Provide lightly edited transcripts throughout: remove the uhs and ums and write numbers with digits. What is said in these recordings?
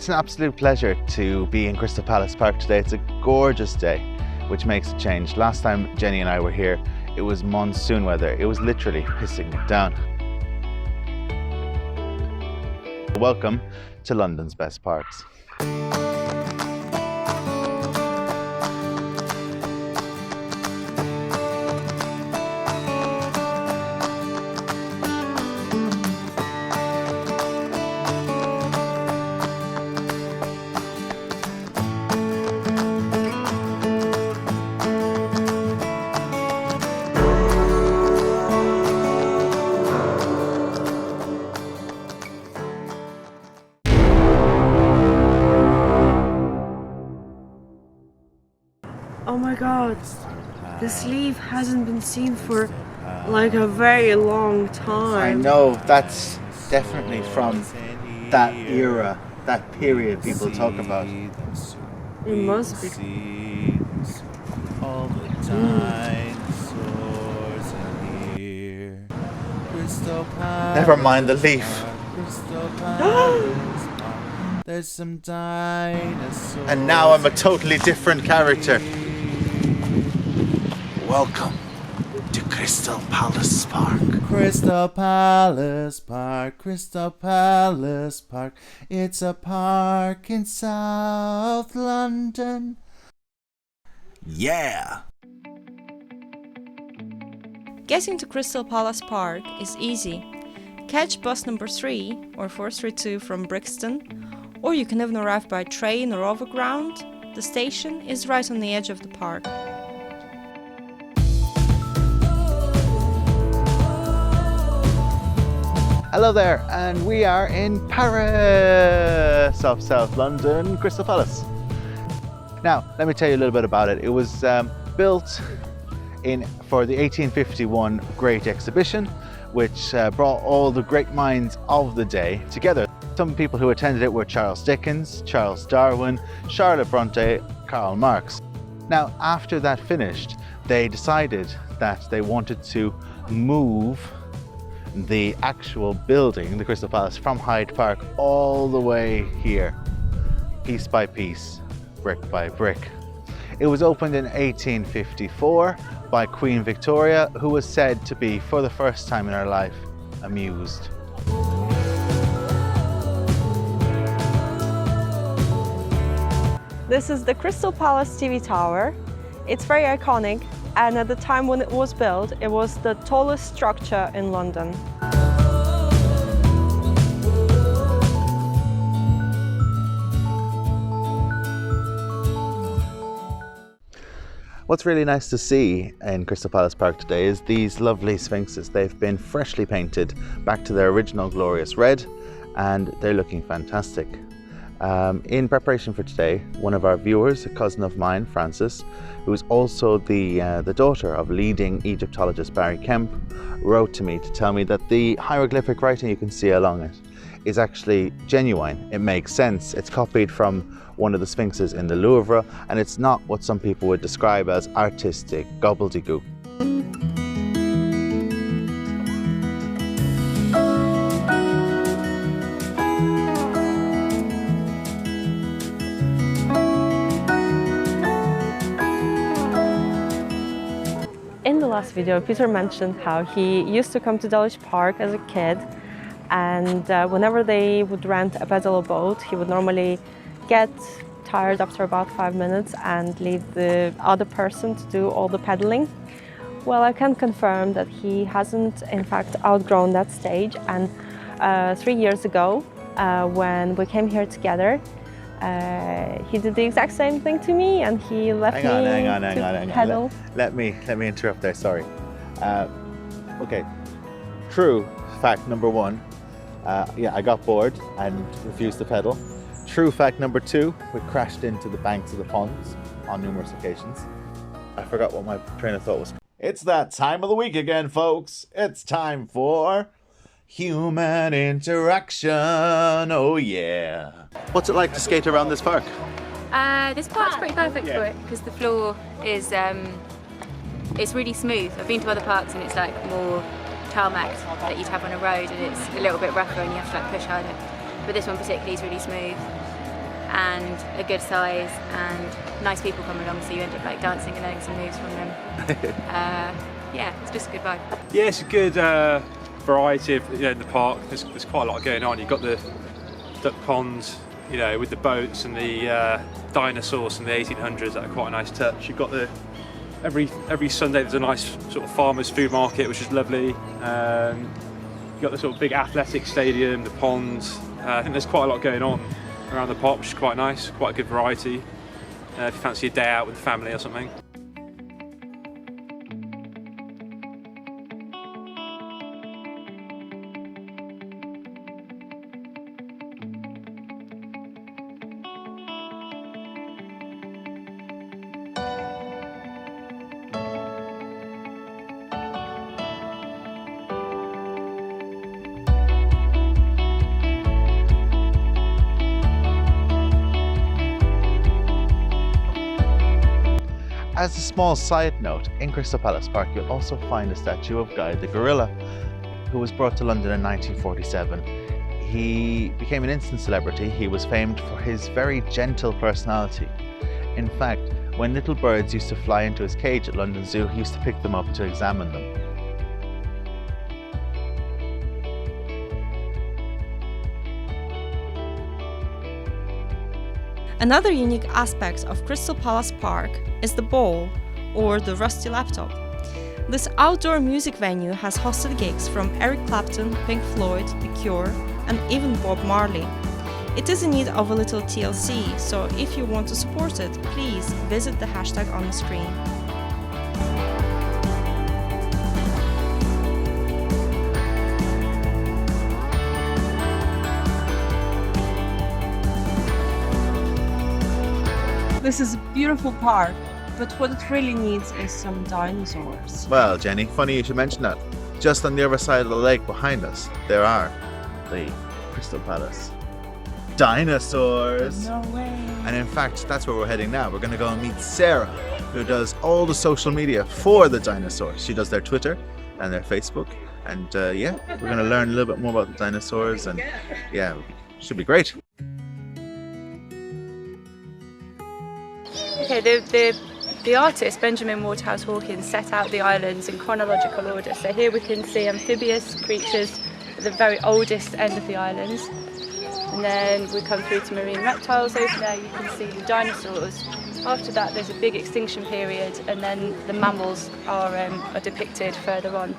It's an absolute pleasure to be in Crystal Palace Park today. It's a gorgeous day, which makes a change. Last time Jenny and I were here, it was monsoon weather. It was literally pissing it down. Welcome to London's best parks. Oh my god, this leaf hasn't been seen for like a very long time. I know, that's definitely from that era, that period people talk about. It must be. All the dinosaurs in here. Crystal Palace. Never mind the leaf. Crystal Palace. There's some dinosaurs. And now I'm a totally different character. Welcome to Crystal Palace Park. Crystal Palace Park, Crystal Palace Park. It's a park in South London. Yeah! Getting to Crystal Palace Park is easy. Catch bus number 3 or 432 from Brixton, or you can even arrive by train or overground. The station is right on the edge of the park. Hello there, and we are in Paris of South London, Crystal Palace. Now, let me tell you a little bit about it. It was built for the 1851 Great Exhibition, which brought all the great minds of the day together. Some people who attended it were Charles Dickens, Charles Darwin, Charlotte Bronte, Karl Marx. Now, after that finished, they decided that they wanted to move the actual building, the Crystal Palace, from Hyde Park all the way here, piece by piece, brick by brick. It was opened in 1854 by Queen Victoria, who was said to be, for the first time in her life, amused. This is the Crystal Palace TV tower. It's very iconic, and at the time when it was built, it was the tallest structure in London. What's really nice to see in Crystal Palace Park today is these lovely sphinxes. They've been freshly painted back to their original glorious red, and they're looking fantastic. In preparation for today, one of our viewers, a cousin of mine, Frances, who is also the daughter of leading Egyptologist Barry Kemp, wrote to me to tell me that the hieroglyphic writing you can see along it is actually genuine. It makes sense. It's copied from one of the sphinxes in the Louvre, and it's not what some people would describe as artistic gobbledygook. In the last video, Peter mentioned how he used to come to Dulwich Park as a kid, and whenever they would rent a pedal boat, he would normally get tired after about 5 minutes and leave the other person to do all the pedaling. Well, I can confirm that he hasn't in fact outgrown that stage, and 3 years ago, when we came here together, he did the exact same thing to me, and he left me to pedal. Let me interrupt there, sorry. Okay, true fact number 1, yeah, I got bored and refused to pedal. True fact number 2, we crashed into the banks of the ponds on numerous occasions. I forgot what my train of thought was. It's that time of the week again, folks. It's time for human interaction, oh yeah. What's it like to skate around this park? This park's pretty perfect for it because the floor is it's really smooth. I've been to other parks and it's like more tarmac that you'd have on a road, and it's a little bit rougher and you have to like push harder. But this one particularly is really smooth. and a good size, and nice people come along, so you end up like dancing and learning some moves from them. Yeah, it's just a good vibe. Yeah, it's a good variety of, in the park. There's quite a lot going on. You've got the duck ponds, with the boats, and the dinosaurs from the 1800s that are quite a nice touch. You've got every Sunday there's a nice sort of farmers food market, which is lovely. You've got the sort of big athletic stadium, the ponds. I think there's quite a lot going on around the park, which is quite nice, quite a good variety. If you fancy a day out with the family or something. As a small side note, in Crystal Palace Park you'll also find a statue of Guy the gorilla, who was brought to London in 1947. He became an instant celebrity. He was famed for his very gentle personality. In fact, when little birds used to fly into his cage at London Zoo, he used to pick them up to examine them. Another unique aspect of Crystal Palace Park is the Ball, or the Rusty Laptop. This outdoor music venue has hosted gigs from Eric Clapton, Pink Floyd, The Cure, and even Bob Marley. It is in need of a little TLC, so if you want to support it, please visit the hashtag on the screen. This is a beautiful park, but what it really needs is some dinosaurs. Well, Jenny, funny you should mention that. Just on the other side of the lake behind us, there are the Crystal Palace Dinosaurs. No way. And in fact, that's where we're heading now. We're going to go and meet Sarah, who does all the social media for the dinosaurs. She does their Twitter and their Facebook. And yeah, we're going to learn a little bit more about the dinosaurs. And yeah, should be great. Okay, the artist Benjamin Waterhouse Hawkins set out the islands in chronological order. So here we can see amphibious creatures at the very oldest end of the islands. And then we come through to marine reptiles. Over there you can see the dinosaurs. After that there's a big extinction period, and then the mammals are depicted further on.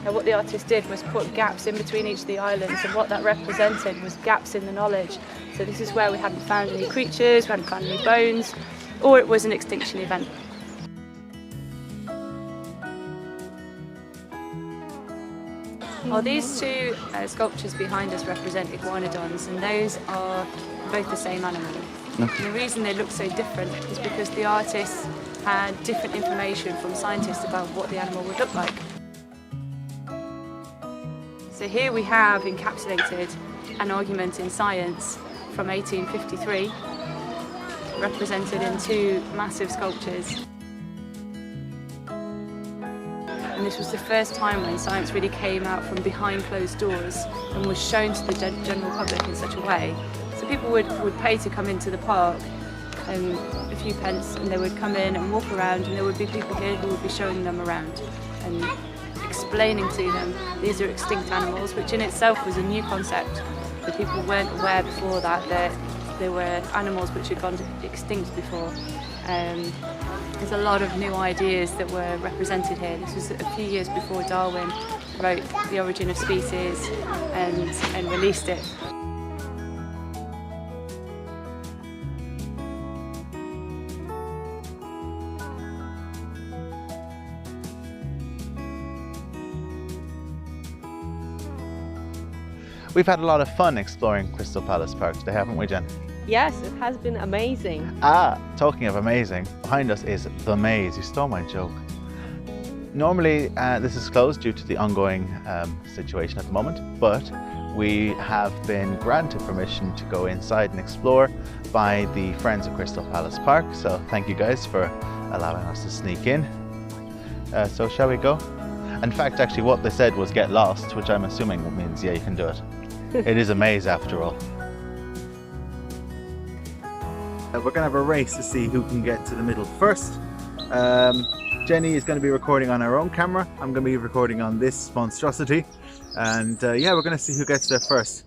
Now what the artist did was put gaps in between each of the islands, and what that represented was gaps in the knowledge. So this is where we hadn't found any creatures, we hadn't found any bones, or it was an extinction event. Well, these two sculptures behind us represent iguanodons, and those are both the same animal. And the reason they look so different is because the artists had different information from scientists about what the animal would look like. So here we have encapsulated an argument in science from 1853, represented in two massive sculptures. And this was the first time when science really came out from behind closed doors and was shown to the general public in such a way. So people would pay to come into the park, a few pence, and they would come in and walk around, and there would be people here who would be showing them around and explaining to them these are extinct animals, which in itself was a new concept. The people weren't aware before that there were animals which had gone extinct before. There's a lot of new ideas that were represented here. This was a few years before Darwin wrote The Origin of Species and released it. We've had a lot of fun exploring Crystal Palace Park today, haven't we, Jen? Yes, it has been amazing. Talking of amazing, behind us is the maze. You stole my joke. Normally this is closed due to the ongoing situation at the moment, but we have been granted permission to go inside and explore by the Friends of Crystal Palace Park. So thank you guys for allowing us to sneak in. So shall we go? In fact, actually what they said was get lost, which I'm assuming means yeah, you can do it. It is a maze after all. We're gonna have a race to see who can get to the middle first. Jenny is going to be recording on her own camera. I'm going to be recording on this monstrosity, and yeah, we're going to see who gets there first.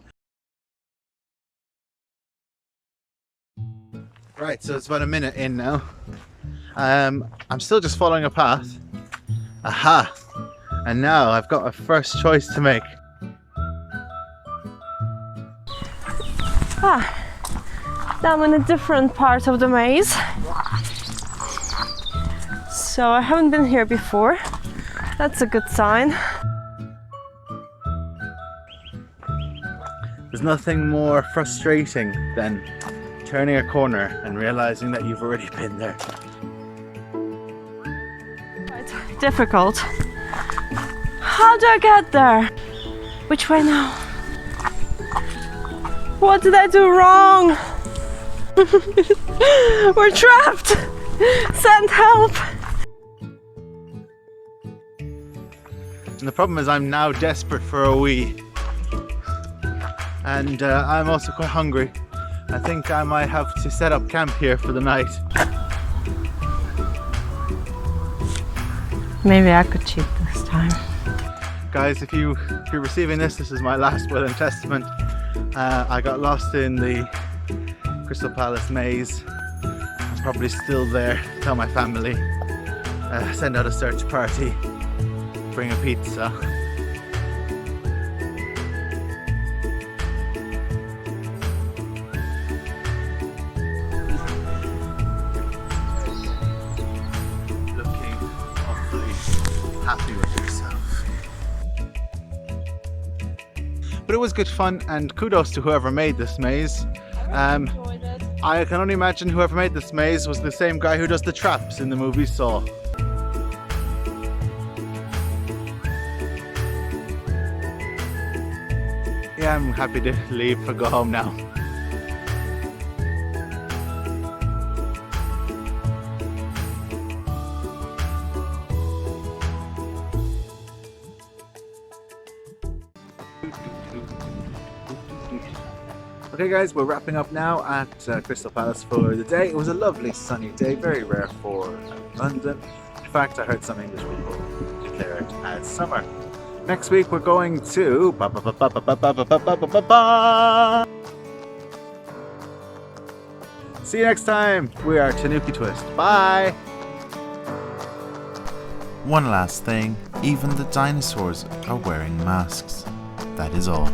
Right, so it's about a minute in now. I'm still just following a path. Aha! And now I've got a first choice to make. Now I'm in a different part of the maze. So I haven't been here before. That's a good sign. There's nothing more frustrating than turning a corner and realizing that you've already been there. Quite difficult. How do I get there? Which way now? What did I do wrong? We're trapped! Send help! And the problem is I'm now desperate for a wee. And I'm also quite hungry. I think I might have to set up camp here for the night. Maybe I could cheat this time. Guys, if you're receiving this is my last will and testament. I got lost in the Crystal Palace maze. I'm probably still there. Tell my family. Send out a search party. Bring a pizza. Looking awfully happy with yourself. But it was good fun, and kudos to whoever made this maze. I can only imagine whoever made this maze was the same guy who does the traps in the movie Saw. Yeah, I'm happy to leave and go home now. Okay guys, we're wrapping up now at Crystal Palace for the day. It was a lovely sunny day, very rare for London. In fact, I heard some English people declare it as summer. Next week we're going to see you next time. We are Tanuki Twist. Bye. One last thing, even the dinosaurs are wearing masks. That is all.